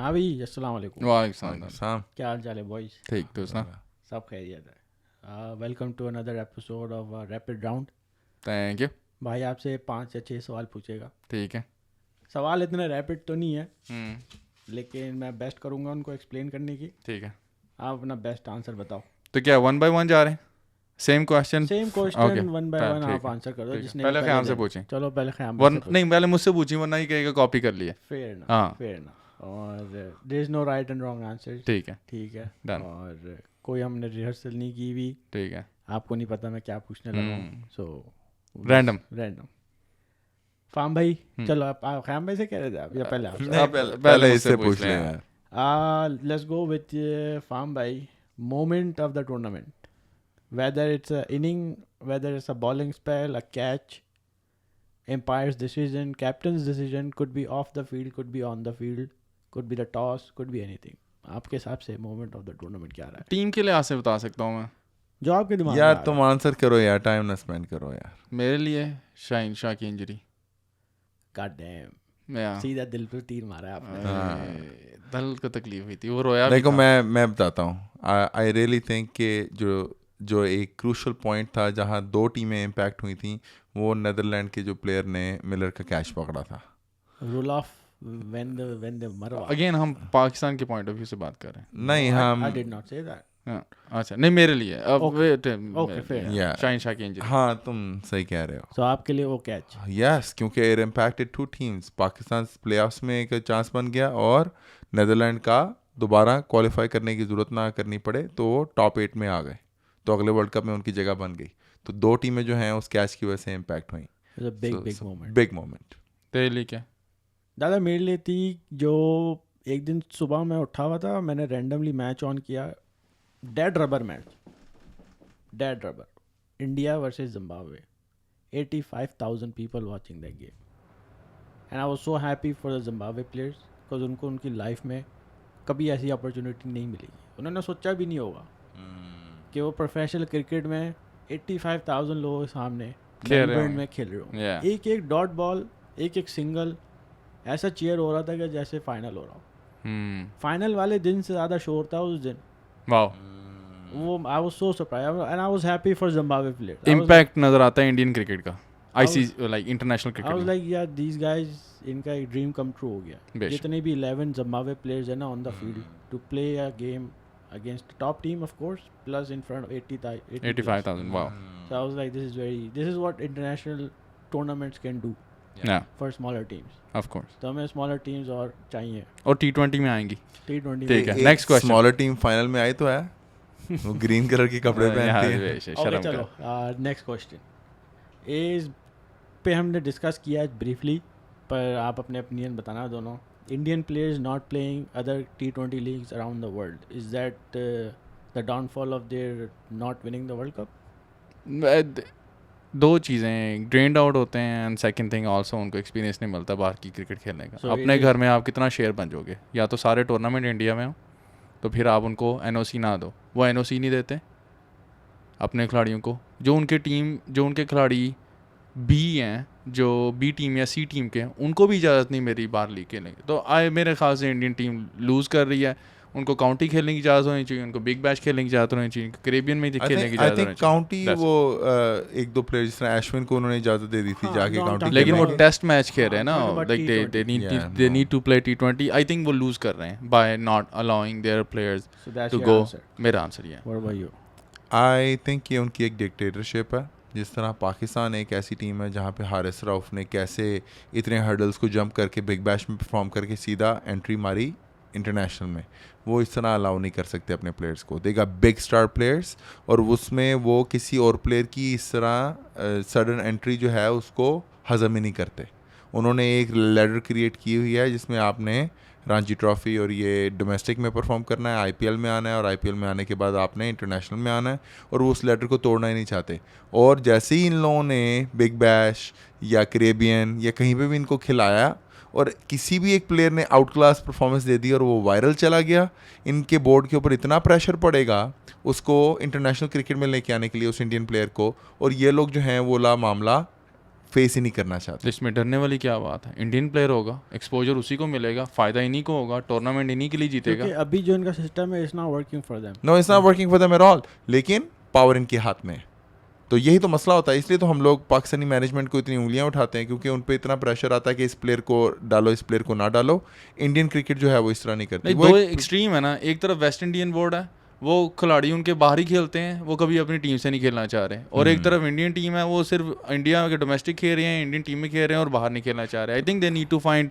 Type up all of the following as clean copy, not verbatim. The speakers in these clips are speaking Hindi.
हाँ भाई, अस्सलाम वालेकुम। वालेकुम सलाम। क्या हाल चाल है बॉयज? ठीक तो सुना। सब खैरियत है। Welcome to another episode of rapid round. Thank you. भाई आपसे 5 या 6 सवाल पूछेगा। ठीक है। सवाल इतने रैपिड तो नहीं है, हम्म। लेकिन मैं बेस्ट करूँगा उनको एक्सप्लेन करने की। ठीक है। आप अपना बेस्ट आंसर बताओ। तो क्या 1 बाय 1 जा रहे हैं? Same question. Same question 1 by 1 आप आंसर कर दो, ठीक है। जिसने पहले भी ख़याम से देना। पूछें। चलो पहले ख़याम भाई से पूछें। नहीं, पहले मुझसे पूछी, वरना ही कहेगा कॉपी कर लिए। फेयर ना, हाँ फेयर ना। और there is no right and wrong answer. ठीक है। ठीक है। Done. और कोई हमने रिहर्सल नहीं की भी। ठीक है। आपको नहीं पता मैं क्या पूछने लगा हूँ, सो Random. फार्म भाई, चलो आप ख़याम भाई से कह रहे थे आप या पहले आप? नहीं, पहले इससे पूछ ले लें यार। लेट्स गो विथ फार्म भाई। Moment of the tournament, whether it's a inning, whether it's a bowling spell, a catch, umpire's decision, captain's decision, could be off the field, could be on the field, could be the toss, could be anything. आपके हिसाब से मोमेंट ऑफ द टूर्नामेंट क्या रहा है? टीम के लिहाज से बता सकता हूँ मैं। जो आपके दिमाग में यार आ रहा तुम आंसर करो यार, टाइम ना स्पेंड करो यार। मेरे लिए शाहीन शाह की इंजरी। है। God damn, या सीधा दिल पे तीर मारा है आपने। दिल को तकलीफ हुई थी, वो रोया भी देखो था। मैं बताता हूँ। आई रियली थिंक कि जो एक क्रूशल पॉइंट था जहाँ दो टीमें इम्पैक्ट हुई थी, वो नेदरलैंड के जो प्लेयर ने मिलर का कैच पकड़ा था। Rule off when the मरवा। अगेन हम पाकिस्तान के पॉइंट ऑफ व्यू से बात कर रहे हैं। नहीं हम I did not say that. हाँ, अच्छा नहीं, मेरे लिए अब Okay, fair. Yeah. Shaheen Shah की इंजरी। हाँ तुम सही कह रहे हो। So आपके लिए वो कैच। यस, क्योंकि it impacted two teams. Pakistan playoffs में एक चांस बन गया और नेदरलैंड का दोबारा क्वालिफाई करने की ज़रूरत ना करनी पड़े, तो वो टॉप 8 में आ गए, तो अगले वर्ल्ड कप में उनकी जगह बन गई। तो दो टीमें जो हैं उस कैच की वजह से इम्पैक्ट हुई। Big moment. Big moment. तेरे लिए क्या? दादा मेरे लिए थी, जो एक दिन सुबह मैं उठा हुआ था, मैंने रैंडमली मैच ऑन किया, dead rubber match, dead rubber, India versus Zimbabwe, 85,000 people watching that game, and I was so happy for the Zimbabwe players, because उनको उनकी लाइफ में कभी ऐसी अपॉर्चुनिटी नहीं मिलेगी। उन्होंने सोचा भी नहीं होगा कि वो प्रोफेशनल क्रिकेट में 85,000 लोगों के सामने खेल रहे मेलबर्न होंगे। में खेल रहे हो। Yeah. एक एक डॉट बॉल, एक एक सिंगल, ऐसा चीयर हो रहा था कि जैसे फाइनल हो रहा हो। फाइनल वाले दिन से ज़्यादा शोर था उस दिन। वाओ, वो I was so surprised and I was happy for Zimbabwe players. Impact नजर आता है इंडियन क्रिकेट का, IC like international I was cricket. Like यार दीज गाइज, इनका एक ड्रीम कम ट्रू हो गया। बेशक। जितने भी 11 जिम्बाब्वे प्लेयर्स है ना on the field to play a game against top team of course, plus in front of 85,000। Wow. So I was like, this is what international tournaments can do या for smaller teams. Of course. तो हमें smaller teams और चाहिए। और T20 में आएंगी। T20 ठीक है। एक next question. Smaller team final में आई तो है, वो ग्रीन कलर के कपड़े पहनती है। ओके शर्म चलो, कर। नेक्स्ट क्वेश्चन इज पे हमने डिस्कस किया ब्रीफली, पर आप अपने ओपिनियन बताना दोनों। Indian players not playing other T20 leagues around the world, is that the downfall of their not winning the world cup? दो चीज़ें, ड्रेन्ड आउट होते हैं, एंड सेकंड थिंग आल्सो उनको एक्सपीरियंस नहीं मिलता बाहर की क्रिकेट खेलने का। So अपने it is- घर में आप कितना शेयर बन जाओगे? या तो सारे टूर्नामेंट इंडिया में हो, तो फिर आप उनको एनओसी ना दो। वो एनओसी नहीं देते अपने खिलाड़ियों को। जो उनके खिलाड़ी बी हैं, जो बी टीम या सी टीम के हैं, उनको भी इजाज़त नहीं मेरी बाहर लीग खेलने की। तो मेरे ख्याल से इंडियन टीम लूज़ कर रही है। उनको काउंटी खेलने की इजाज़त होनी चाहिए, उनको बिग बैश खेलने की इजाज़त होनी चाहिए, कैरेबियन में खेलने की आई इजाज़त होनी थिंक चाहिए। काउंटी That's वो एक दो प्लेयर जिस तरह अश्विन को उन्होंने इजाजत दे दी थी हाँ, जाके don't काउंटी talk लेकिन वो about- टेस्ट मैच खेल रहे हैं ना, talking about like T20. They need to play T20। I think वो लूज कर रहे हैं by not allowing their players So that's to your गो। answer. मेरा आंसर ये है। What about you? I think ये उनकी एक डिक्टेटरशिप है। जिस तरह पाकिस्तान एक ऐसी टीम है जहाँ पे हारिस रऊफ ने कैसे इतने हर्डल्स को जंप करके बिग बैश में परफॉर्म करके सीधा एंट्री मारी इंटरनेशनल में, वो इस तरह अलाउ नहीं कर सकते अपने प्लेयर्स को। देगा बिग स्टार प्लेयर्स, और उसमें वो किसी और प्लेयर की इस तरह सडन एंट्री जो है उसको हजम ही नहीं करते। उन्होंने एक लैडर क्रिएट की हुई है जिसमें आपने रणजी ट्रॉफी और ये डोमेस्टिक में परफॉर्म करना है, आईपीएल में आना है, और आईपीएल में आने के बाद आपने इंटरनेशनल में आना है, और वो उस लेटर को तोड़ना ही नहीं चाहते। और जैसे ही इन लोगों ने बिग बैश या कैरेबियन या कहीं पे भी इनको खिलाया और किसी भी एक प्लेयर ने आउट क्लास परफॉर्मेंस दे दी और वो वायरल चला गया, इनके बोर्ड के ऊपर इतना प्रेशर पड़ेगा उसको इंटरनेशनल क्रिकेट में लेके आने के लिए उस इंडियन प्लेयर को, और ये लोग जो हैं वो मामला फेस ही नहीं करना चाहते। इसमें डरने वाली क्या बात है? इंडियन प्लेयर होगा, एक्सपोजर उसी को मिलेगा, फ़ायदा इन्हीं को होगा, टूर्नामेंट इन्हीं के लिए जीतेगा। क्योंकि अभी जो इनका सिस्टम है it's not working for them. No, it's not working for them at all, लेकिन पावर इनके हाथ में है। तो यही तो मसला होता है, इसलिए तो हम लोग पाकिस्तानी मैनेजमेंट को इतनी उंगलियां उठाते हैं, क्योंकि उन पे इतना प्रेशर आता है कि इस प्लेयर को डालो, इस प्लेयर को ना डालो। इंडियन क्रिकेट जो है वो इस तरह नहीं करती। नहीं, वो दो एक्सट्रीम है ना। एक तरफ वेस्ट इंडियन बोर्ड है, वो खिलाड़ी उनके बाहर ही खेलते हैं, वो कभी अपनी टीम से नहीं खेलना चाह रहे, और एक तरफ इंडियन टीम है, वो सिर्फ इंडिया के डोमेस्टिक खेल रहे हैं, इंडियन टीम में खेल रहे हैं और बाहर नहीं खेलना चाह रहे। I think they need to find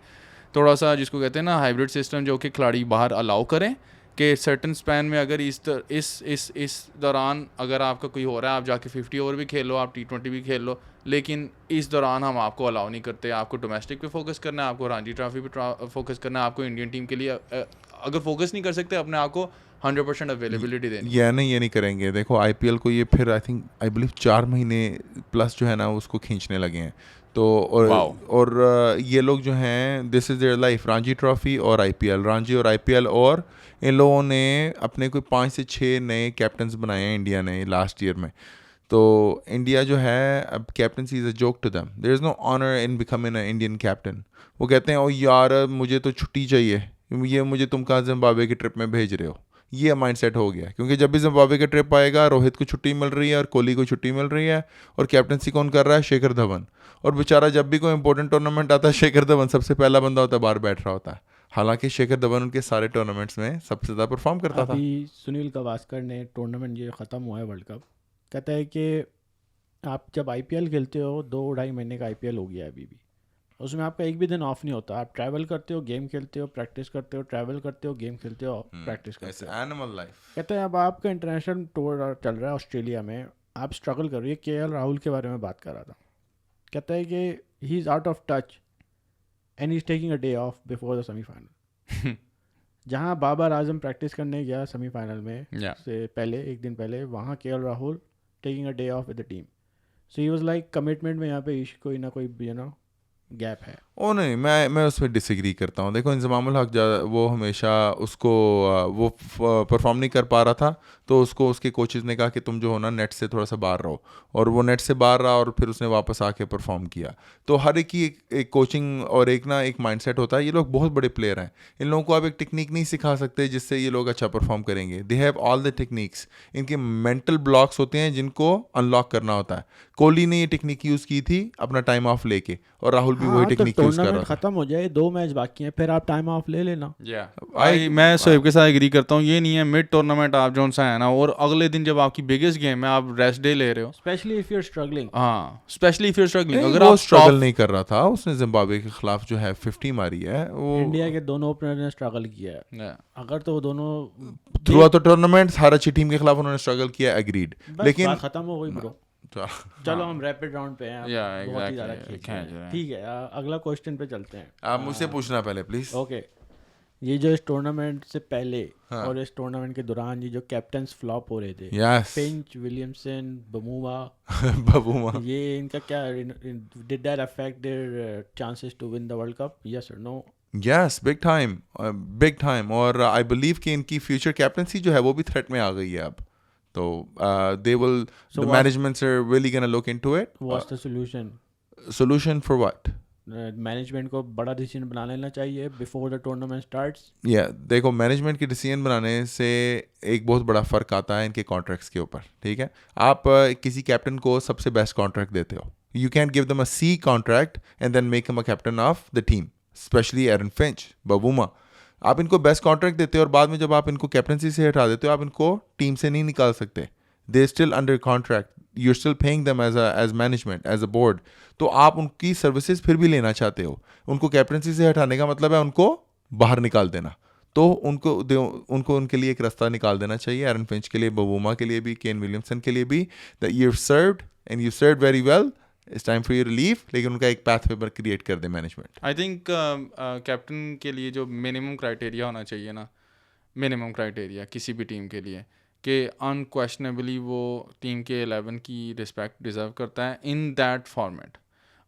थोड़ा सा, जिसको कहते हैं ना, हाइब्रिड सिस्टम, जो कि खिलाड़ी बाहर अलाउ करें कि सर्टन स्पैन में अगर इस दौरान अगर आपका कोई हो रहा है, आप जाके 50 ओवर भी खेल लो, आप T20 भी खेल लो, लेकिन इस दौरान हम आपको अलाउ नहीं करते। आपको डोमेस्टिक पे फोकस करना है, आपको रणजी ट्रॉफी पे फोकस करना है, आपको इंडियन टीम के लिए अगर फोकस नहीं कर सकते, अपने आप को 100% अवेलेबिलिटी देनी। ये नहीं करेंगे। देखो IPL को ये फिर आई बिलीव 4 महीने प्लस जो है ना उसको खींचने लगे हैं। तो और ये लोग जो हैं, this is their life, Ranji trophy और IPL, रणजी और IPL। और इन लोगों ने अपने कोई 5 से 6 नए कैप्टन्स बनाए हैं इंडिया ने लास्ट ईयर में। तो इंडिया जो है अब captaincy is a joke to them, there is no honour in becoming a Indian captain. वो कहते हैं ओ यार मुझे तो छुट्टी चाहिए, ये मुझे तुम कहाँ जिम्बाब्वे की ट्रिप में भेज रहे हो। ये माइंडसेट हो गया, क्योंकि जब भी जिम्बाब्वे का ट्रिप आएगा, रोहित को छुट्टी मिल रही है और कोहली को छुट्टी मिल रही है, और कैप्टनसी कौन कर रहा है? शेखर धवन। और बेचारा जब भी कोई इंपॉर्टेंट टूर्नामेंट आता है, शेखर धवन सबसे पहला बंदा होता है, बाहर बैठ रहा होता है। हालांकि शेखर धवन उनके सारे टूर्नामेंट्स में सबसे ज़्यादा परफॉर्म करता था। अभी सुनील गावस्कर ने टूर्नामेंट ये ख़त्म हुआ है वर्ल्ड कप, कहता है कि आप जब IPL खेलते हो, 2-2.5 महीने का IPL हो गया है अभी भी, उसमें आपका एक भी दिन ऑफ नहीं होता। आप ट्रैवल करते हो, गेम खेलते हो, प्रैक्टिस करते हो, ट्रैवल करते हो, गेम खेलते हो, प्रैक्टिस करते हो। Animal life. कहते हैं अब आपका इंटरनेशनल टूर चल रहा है ऑस्ट्रेलिया में, आप स्ट्रगल कर रही है। KL राहुल के बारे में बात कर रहा था, कहता है कि he is out of touch and he is taking a day of before the semifinal. जहाँ बाबर आजम प्रैक्टिस करने गया सेमीफाइनल में से पहले, एक दिन पहले, वहाँ KL Rahul taking a day of with the team. So he was like commitment में यहाँ पे कोई ना कोई गैप है। ओ नहीं, मैं उसमें डिसएग्री करता हूँ। देखो इंजमामुल हक वो हमेशा उसको वो परफॉर्म नहीं कर पा रहा था, तो उसको उसके कोचेज़ ने कहा कि तुम जो हो ना नेट से थोड़ा सा बाहर रहो, और वो नेट से बाहर रहा और फिर उसने वापस आके परफॉर्म किया। तो हर एक की एक कोचिंग और एक माइंडसेट होता है। ये लोग बहुत बड़े प्लेयर हैं, इन लोगों को आप एक टेक्निक नहीं सिखा सकते जिससे ये लोग अच्छा परफॉर्म करेंगे। They have all the techniques. इनके मेंटल ब्लॉक्स होते हैं जिनको अनलॉक करना होता है। कोहली ने ये टेक्निक यूज़ की थी अपना टाइम ऑफ लेके, और राहुल भी वही टेक्निक यूज़ कर रहा था। खत्म हो जाए, 2 मैच बाकी हैं, फिर आप टाइम ऑफ ले लेना। मैं सोहेब के साथ एग्री करता हूँ। ये नहीं है मिड टूर्नामेंट आप जो सा है ना, और अगले दिन जब आपकी बिगेस्ट गेम है आप रेस्ट डे ले रहे हो, specially if you are struggling. हाँ, specially if you are struggling. अगर आप स्ट्रगल नहीं कर रहा था, उसने जिम्बाब्वे के खिलाफ जो है 50 मारी है। वो इंडिया के दोनों ओपनर ने स्ट्रगल किया है। अगर तो वो दोनों थ्रू आउट द टूर्नामेंट हर अच्छी टीम के खिलाफ उन्होंने स्ट्रगल किया, एग्रीड, लेकिन खत्म हो गई ब्रो। चलो हम रैपिड राउंड पे हैं, बहुत ही ज़्यादा खींच रहे हैं। ठीक है, अगला क्वेश्चन पे चलते हैं। आप मुझसे पूछना पहले प्लीज। ओके, ये जो इस टूर्नामेंट से पहले और इस टूर्नामेंट के दौरान ये जो कैप्टन्स फ्लॉप हो रहे थे, फिंच, विलियमसन, बबूमा, ये इनका क्या, did that affect their chances to win the world cup? Yes और नो? Yes, big time. और आई बिलीव कि इनकी फ्यूचर कैप्टनसी जो है वो भी थ्रेट में आ गई है अब। तो they will, the managements are really going to look into it. What's the solution? Solution for what? Management को बड़ा डिसीजन बना लेना चाहिए बिफोर द टूर्नामेंट स्टार्ट्स। देखो मैनेजमेंट की डिसीजन बनाने से एक बहुत बड़ा फ़र्क आता है इनके कॉन्ट्रैक्ट्स के ऊपर। ठीक है, आप किसी कैप्टन को सबसे बेस्ट कॉन्ट्रैक्ट देते हो, you can give them a C contract and then make him a captain of the team, specially Aaron Finch, Bavuma. आप इनको बेस्ट कॉन्ट्रैक्ट देते हो और बाद में जब आप इनको कैप्टनसी से हटा देते हो, आप इनको टीम से नहीं निकाल सकते। They still under contract, you still paying them as management, as a board. तो आप उनकी सर्विसेज फिर भी लेना चाहते हो। उनको कैप्टनसी से हटाने का मतलब है उनको बाहर निकाल देना। तो उनको उनके लिए एक रास्ता निकाल देना चाहिए, एरन फिंच के लिए, बबूमा के लिए भी, केन विलियमसन के लिए भी, that you have served and you served very well, it's time for you to leave. लेकिन उनका एक पाथ पेपर क्रिएट कर दे मैनेजमेंट। आई थिंक कैप्टन के लिए जो मिनिमम क्राइटेरिया होना चाहिए ना, मिनिमम क्राइटेरिया किसी भी टीम के लिए, कि अनक्वेश्चनेबली वो टीम के 11 की रिस्पेक्ट डिज़र्व करता है इन दैट फॉर्मेट।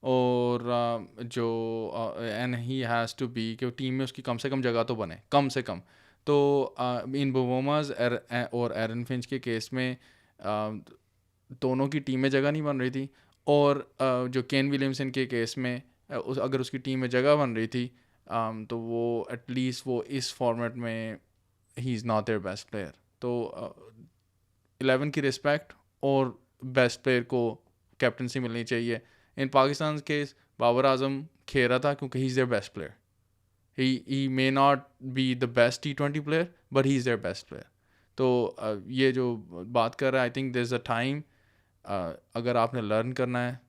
और जो and he has to be कि टीम में उसकी कम से कम जगह तो बने, कम से कम। तो इन बबूमास और एरन फिंच के केस में दोनों की टीम में जगह नहीं बन रही थी, और जो केन विलियमसन के केस में अगर उसकी टीम में जगह बन रही थी तो वो एटलीस्ट वो इस फॉर्मेट में he is not their best player. तो 11 की रिस्पेक्ट और बेस्ट प्लेयर को कैप्टनसी मिलनी चाहिए. इन पाकिस्तान केस बाबर आजम खेल रहा था क्योंकि he is their best player. he may not be the best T20 player but he's their best player. तो ये जो बात कर रहा है, I think there is a time, अगर आपने लर्न करना है,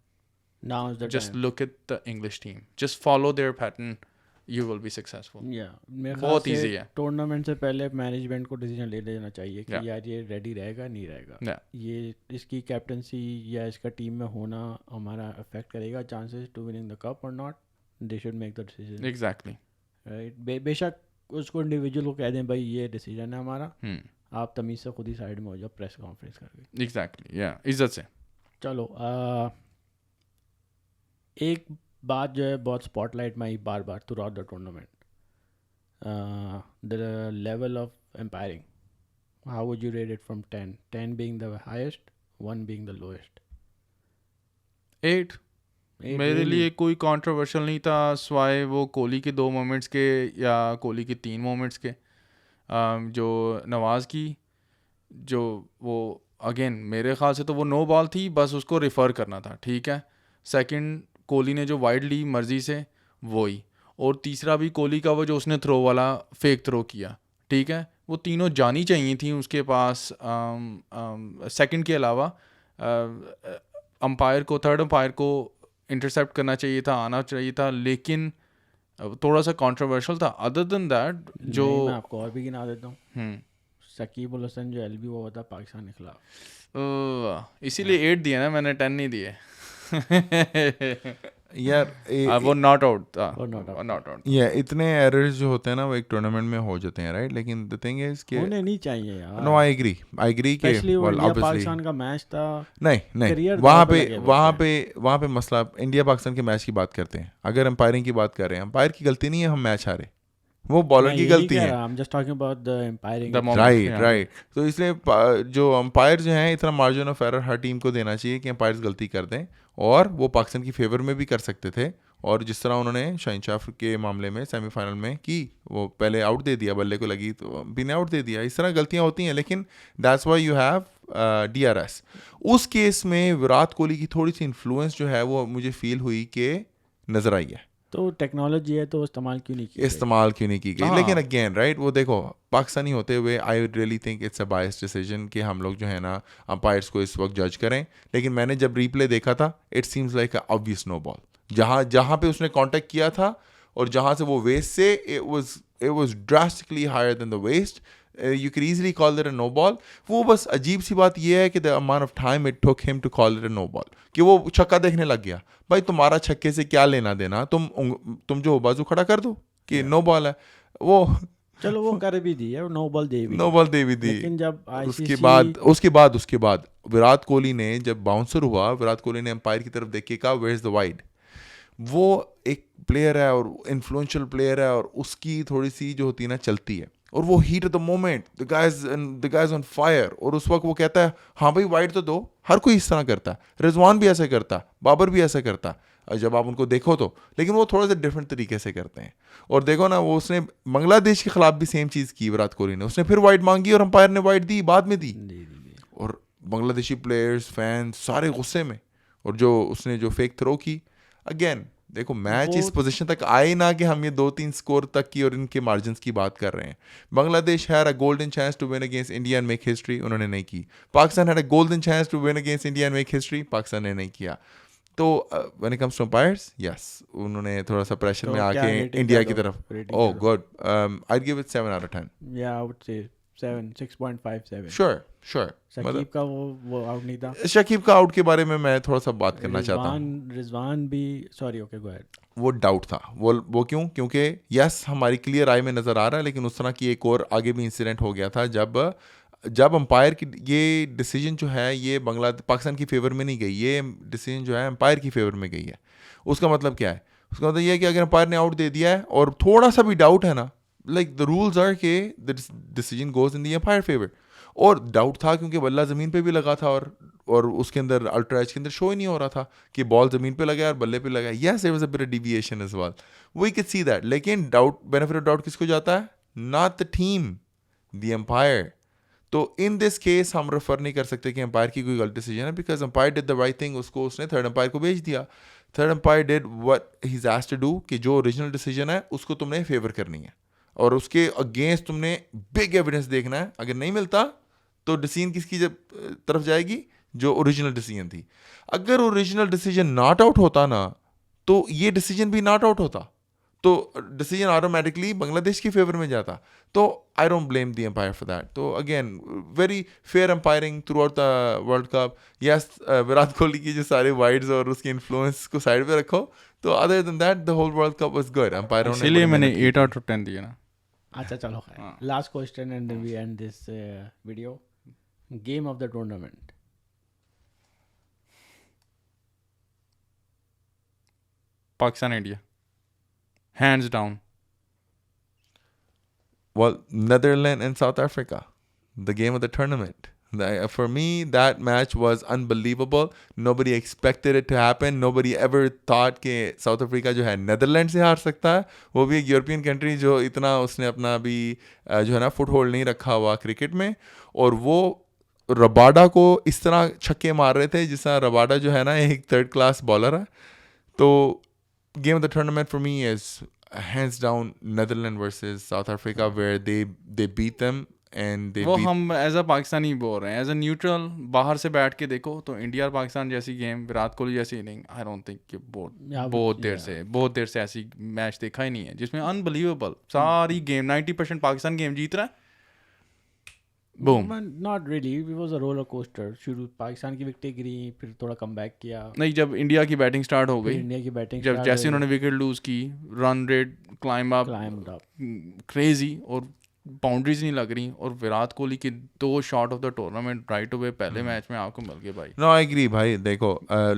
now is the just time. look at the English team, just follow their pattern, you will be successful. Yeah, मेरे ख्याल बहुत से easy है. टूर्नामेंट से पहले मैनेजमेंट को डिसीजन ले लेना चाहिए कि Yeah. यार ये रेडी रहेगा नहीं रहेगा. Yeah. ये इसकी कैप्टनसी या इसका टीम में होना हमारा अफेक्ट करेगा chances to winning the cup or not. They should make the decision, Exactly. Right. बेशक उसको इंडिविजुअल को कह दें भाई ये डिसीजन है हमारा, Hmm. आप तमीज़ से खुद ही साइड में हो जाओ प्रेस कॉन्फ्रेंस करके. Exactly. Yeah. इज्जत से. चलो एक बात जो है बहुत स्पॉटलाइट में आई बार बार throughout the tournament, the level of umpiring. How would you rate it from 10? 10 being the highest, 1 being the lowest. 8 मेरे लिए कोई कंट्रोवर्शियल नहीं था स्वाय वो कोहली के 2 मोमेंट्स के या कोहली के 3 मोमेंट्स के. जो नवाज़ की जो वो अगेन मेरे ख्याल से तो वो नो बॉल थी, बस उसको रिफ़र करना था, ठीक है. सेकंड कोहली ने जो वाइड ली मर्जी से वही, और तीसरा भी कोहली का वो जो उसने थ्रो वाला फेक थ्रो किया, ठीक है. वो तीनों जानी चाहिए थी उसके पास. सेकंड के अलावा अंपायर को, थर्ड अंपायर को इंटरसेप्ट करना चाहिए था, आना चाहिए था, लेकिन थोड़ा सा कंट्रोवर्शियल था. अदर देन दैट जो मैं आपको और भी गिना देता हूँ. हम्म शकीब उल हसन जो एलबी हुआ था पाकिस्तान के खिलाफ, इसीलिए 8 दिए ना मैंने, 10 नहीं दिए. यार वो नॉट आउट था. वो not out. Not out. ये इतने एरर्स जो होते हैं ना वो एक टूर्नामेंट में हो जाते हैं, राइट. लेकिन द थिंग इज कि होने नहीं चाहिए यार. नो आई एग्री कि specially well, India obviously Pakistan का मैच था. नहीं career वहाँ दौर पे पे लगे हुए वहाँ थे. पे वहाँ पे मसला इंडिया पाकिस्तान के मैच की बात करते हैं. अगर अंपायरिंग की बात कर रहे हैं, अंपायर की गलती नहीं है हम मैच हारे, वो बॉलर की गलती है. I'm just talking about the umpiring. The moment. Right yeah. Right. तो इसलिए जो अंपायर जो हैं इतना margin of error her team को देना चाहिए कि अंपायर्स गलती कर दें, और वो पाकिस्तान की फेवर में भी कर सकते थे. और जिस तरह उन्होंने शहनशाह के मामले में सेमीफाइनल में की, वो पहले आउट दे दिया, बल्ले को लगी तो बिना आउट दे दिया. इस तरह गलतियां होती हैं, लेकिन that's why you have DRS. उस केस में विराट कोहली की थोड़ी सी इन्फ्लुएंस जो है वो मुझे फील हुई कि नज़र आई है. तो टेक्नोलॉजी है तो इस्तेमाल क्यों नहीं किया? इस्तेमाल क्यों नहीं की गई. हाँ. लेकिन अगेन राइट, वो देखो पाकिस्तानी होते हुए I really think it's a biased decision कि हम लोग जो है ना अंपायर्स को इस वक्त जज करें. लेकिन मैंने जब रिप्ले देखा था, it seems like a obvious no ball. जहाँ पे उसने कांटेक्ट किया था और जहाँ से वो वेस्ट से, it was drastically higher than the waist. You could easily call it a no ball. वो बस अजीब सी बात ये है कि the amount of time it took him to call it a no ball, कि वो छक्का देखने लग गया. भाई तुम्हारा छक्के से क्या लेना देना, तुम जो बाजू खड़ा कर दो कि नो बॉल है. वो चलो वो कर भी दी है, नो बॉल दे भी नो बॉल दे भी दी. लेकिन जब उसके बाद विराट कोहली ने जब बाउंसर हुआ, विराट कोहली ने अंपायर की तरफ देख के कहा वेयर इज द वाइड. वो एक प्लेयर है और इन्फ्लुएंशियल प्लेयर है, और उसकी थोड़ी सी जो होती है ना चलती है, और वो heat of the moment, the guys on fire, और उस वक्त वो कहता है हाँ भाई वाइड तो दो. हर कोई इस तरह करता है, रिजवान भी ऐसा करता, बाबर भी ऐसा करता, जब आप उनको देखो तो. लेकिन वो थोड़ा सा डिफरेंट तरीके से करते हैं. और देखो ना, वो उसने बांग्लादेश के खिलाफ भी सेम चीज़ की विराट कोहली ने. उसने फिर वाइड मांगी और अंपायर ने वाइड दी, बाद में दी. और बांग्लादेशी प्लेयर्स, फैंस सारे गुस्से में. और जो उसने जो फेक थ्रो की, अगेन देखो मैच इस पोजीशन तक आए ना कि हम ये 2-3 स्कोर तक की और इनके मार्जिन की बात कर रहे हैं. Bangladesh had a golden chance to win against India and make history, उन्होंने नहीं की. Pakistan had a golden chance to win against India and make history, Pakistan ने नहीं किया. तो when it comes to umpires, yes उन्होंने थोड़ा सा प्रेशर में आके इंडिया की तरफ. Oh good, I give it 7 out of 10. या I would say 6.57. Sure. Shakib का वो आउट नहीं था. शकीब का आउट के बारे में मैं थोड़ा सा बात करना चाहता हूँ. रिजवान भी, सॉरी ओके गो अहेड. वो डाउट था. वो क्यों? क्योंकि यस हमारी क्लियर आई में नज़र आ रहा है, लेकिन उस तरह की एक और आगे भी इंसिडेंट हो गया था जब अंपायर की ये डिसीजन जो है ये पाकिस्तान की फेवर में नहीं गई. ये डिसीजन जो है अंपायर की फेवर में गई है. उसका मतलब क्या है? उसका मतलब ये है कि अगर अंपायर ने आउट दे दिया है और थोड़ा सा भी डाउट है ना, लाइक द रूल्स आर के the decision goes in the umpire favour. और डाउट था क्योंकि बल्ला ज़मीन पे भी लगा था और उसके अंदर अल्ट्रा एज के अंदर शो ही नहीं हो रहा था कि बॉल ज़मीन पे लगा और बल्ले पे लगा. Yes there was a bit of deviation as well, we can see that. लेकिन डाउट, बेनिफिट ऑफ डाउट किसको जाता है? Not the team, the umpire. तो इन दिस केस हम रेफर नहीं कर सकते कि अंपायर की कोई गलत डिसीजन है, because umpire did the right thing. उसको उसने थर्ड अंपायर को भेज दिया. Third umpire did what he is asked to do कि जो ओरिजिनल डिसीजन है उसको तुमने फेवर करनी है और उसके अगेंस्ट तुमने बिग एविडेंस देखना है. अगर नहीं मिलता तो डिसीजन किसकी तरफ जाएगी? जो ओरिजिनल डिसीजन थी. अगर ओरिजिनल डिसीजन नॉट आउट होता ना तो ये डिसीजन भी नॉट आउट होता, तो डिसीजन ऑटोमेटिकली बांग्लादेश की फेवर में जाता. तो I don't blame the umpire for that. तो again very fair umpiring throughout the world cup. Yes, Virat Kohli की जो सारे वाइड्स और उसकी इन्फ्लुएंस को साइड पे रखो, तो other than that the whole world cup was good. एम्पायरों ने इसीलिए बड़ी मैंने मेहनत की 8 आउट ऑफ 10 दिया ना. अच्छा चलो, last question and we end this video. Game of the tournament. Pakistan India, hands down. Well, Netherlands and South Africa, the game of the tournament. For me, that match was unbelievable. Nobody expected it to happen. Nobody ever thought कि South Africa जो है Netherlands से हार सकता है, वो भी एक यूरोपियन कंट्री जो इतना उसने अपना भी जो है ना फुट होल्ड नहीं रखा हुआ क्रिकेट में. और वो रबाडा को इस तरह छक्के मार रहे थे जिस तरह रबाडा जो है ना एक थर्ड क्लास बॉलर है. तो game of the tournament for me is hands down Netherlands versus South Africa, where they beat them and they वो beat. हम एज अ पाकिस्तानी बोल रहे हैं, एज अ न्यूट्रल बाहर से बैठ के देखो तो इंडिया और पाकिस्तान जैसी गेम, विराट कोहली जैसी इनिंग, आई डोंट थिंक कि बहुत देर से ऐसी मैच देखा ही नहीं है जिसमें अनबिलीवेबल सारी गेम 90% पाकिस्तान गेम जीत रहा है. Boom. Not really, it was a roller coaster. शुरू पाकिस्तान की विकेटें गिरी, फिर थोड़ा कमबैक किया. नहीं, जब इंडिया की बैटिंग स्टार्ट हो गई, इंडिया की बैटिंग जब जैसे उन्होंने विकेट लूज की, run rate climbed up crazy और बाउंड्रीज नहीं लग रही, और विराट कोहली के 2 shot of the tournament right away पहले मैच में आपको मिल गए भाई. No, I agree भाई. देखो,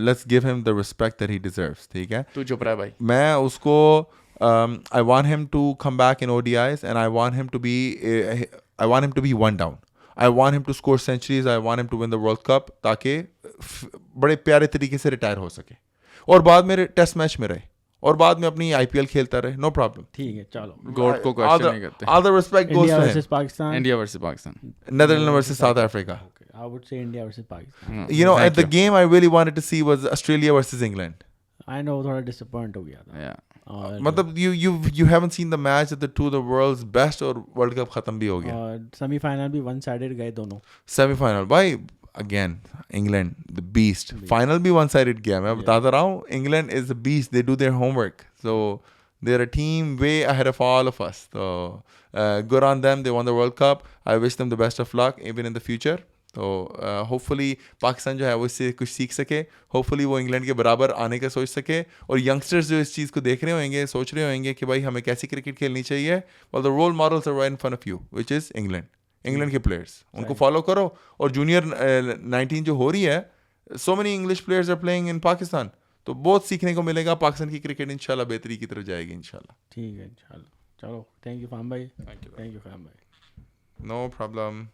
let's give him the respect that he deserves. ठीक है, तू चुप रहा भाई. मैं उसको I want him to come back in ODIs and I want him to be one down. I want him to score centuries. I want him to win the World Cup ताकि बड़े प्यारे तरीके से रिटायर हो सके और बाद में टेस्ट मैच में रहे और बाद में अपनी IPL खेलता रहे. No problem. ठीक है, चलो. गोट को क्वेश्चन नहीं करते. All the respect goes India to versus him. Pakistan. India versus Pakistan. Netherlands versus South Africa. I would say India versus Pakistan. You know, Thank at the game I really wanted to see was Australia versus England. I know थोड़ा disappoint हो गया था. Yeah. और मतलब you haven't seen the match that the two of the world's best और वर्ल्ड कप खत्म भी हो गया. सेमीफाइनल भी वन साइडेड गए दोनों. सेमीफाइनल भाई again England the beast. Final भी वन साइडेड गया. मैं बताता रहा हूँ, England is the beast. They do their homework. So they are a team way ahead of all of us. तो good on them. They won the world cup. I wish them the best of luck even in the future. तो होपफुली पाकिस्तान जो है वो इससे कुछ सीख सके. होपफुली वो इंग्लैंड के बराबर आने का सोच सके. और यंगस्टर्स जो इस चीज़ को देख रहे होंगे, सोच रहे होंगे कि भाई हमें कैसी क्रिकेट खेलनी चाहिए. Well the role models are right in front of you which is England के प्लेयर्स. उनको फॉलो करो. और जूनियर 19 जो हो रही है, so many English players are playing in Pakistan. तो बहुत सीखने को मिलेगा. पाकिस्तान की क्रिकेट इंशाल्लाह बेहतरी की तरफ जाएगी इंशाल्लाह. ठीक है इंशाल्लाह. चलो, थैंक यू फाहम भाई. थैंक यू फाहम भाई. No problem.